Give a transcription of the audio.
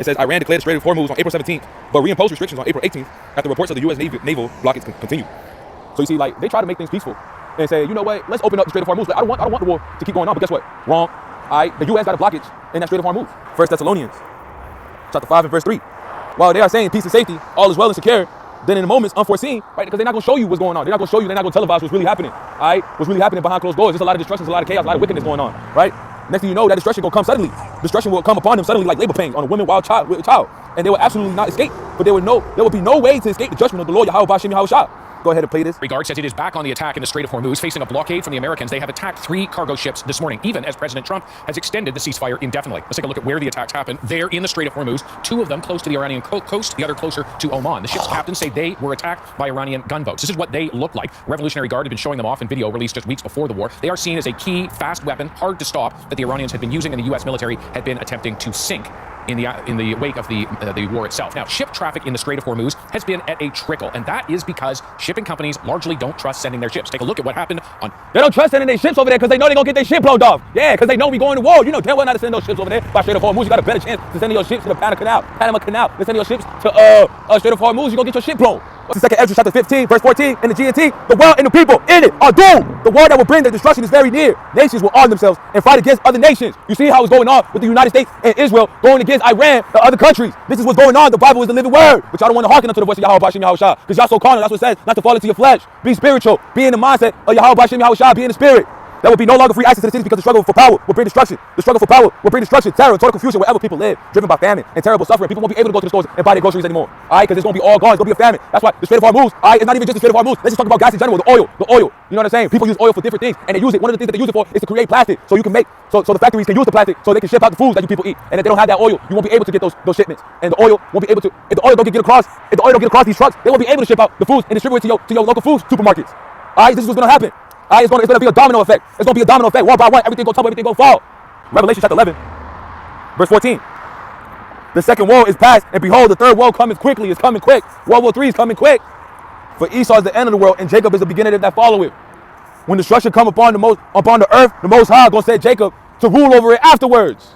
It says Iran declared the Strait of Hormuz on April 17th, but reimposed restrictions on April 18th after reports of the U.S. naval blockades continued. So you see, like, they try to make things peaceful and say, you know what, let's open up the Strait of Hormuz. Like, I don't want the war to keep going on, but guess what? Wrong. The U.S. got a blockage in that Strait of Hormuz. 1 Thessalonians, chapter 5 and verse 3. While they are saying peace and safety, all is well and secure, then in the moments unforeseen, right? Because they're not going to show you what's going on. They're not going to show you. They're not going to televise what's really happening. All right, what's really happening behind closed doors. There's a lot of destruction, there's a lot of chaos, a lot of wickedness going on, right? Next thing you know, that destruction will come suddenly. Destruction will come upon them suddenly, like labor pains on a woman, with a child, and they will absolutely not escape. But there will be no way to escape the judgment of the Lord Yahweh B'Shem Yahushua. Go ahead and play this. Regard says it is back on the attack in the Strait of Hormuz, facing a blockade from the Americans. They have attacked 3 cargo ships this morning, even as President Trump has extended the ceasefire indefinitely. Let's take a look at where the attacks happened. They're in the Strait of Hormuz, 2 of them close to the Iranian coast, the other closer to Oman. The ship's captains say they were attacked by Iranian gunboats. This is what they look like. Revolutionary Guard had been showing them off in video released just weeks before the war. They are seen as a key, fast weapon, hard to stop, that the Iranians had been using and the U.S. military had been attempting to sink in the wake of the war itself. Now, ship traffic in the Strait of Hormuz has been at a trickle, and that is because shipping companies largely don't trust sending their ships. Take a look at what happened on... They don't trust sending their ships over there because they know they're going to get their ship blown off. Yeah, because they know we going to war. You know damn well not to send those ships over there by Strait of Hormuz. You got a better chance to send your ships to the Panama Canal than sending your ships to Strait of Hormuz. You're going to get your ship blown. What's the 2nd Ezra chapter 15, verse 14, in the GNT, the world and the people in it are doomed. The war that will bring their destruction is very near. Nations will arm themselves and fight against other nations. You see how it's going on with the United States and Israel going against Iran and other countries. This is what's going on. The Bible is the living word. But y'all don't want to hearken unto the voice of Yahweh B'Shem Yahushua. Because y'all so carnal, that's what it says, not to fall into your flesh. Be spiritual. Be in the mindset of Yahweh B'Shem Yahushua. Be in the spirit. There will be no longer free access to the cities because the struggle for power will bring destruction. The struggle for power will bring destruction, terror, total confusion wherever people live, driven by famine and terrible suffering. People won't be able to go to the stores and buy their groceries anymore. All right, because it's going to be all gone. It's going to be a famine. That's why the Strait of Hormuz, all right, it's not even just the Strait of Hormuz. Let's just talk about gas in general, the oil. You know what I'm saying? People use oil for different things, and they use it. One of the things that they use it for is to create plastic, so you can make, so the factories can use the plastic, so they can ship out the foods that you people eat. And if they don't have that oil, you won't be able to get those shipments. And the oil won't be able to. If the oil don't get across, these trucks, they won't be able to ship out the foods and distribute it to your local food supermarkets. All right, this is what's going to happen. All right, it's going to be a domino effect. It's going to be a domino effect. One by one, everything going to tumble, everything going to fall. Revelation chapter 11, verse 14. The second woe is past, and behold, the third woe cometh quickly. It's coming quick. World War III is coming quick. For Esau is the end of the world, and Jacob is the beginning of that followeth. When destruction come upon the earth, the Most High going to set Jacob to rule over it afterwards.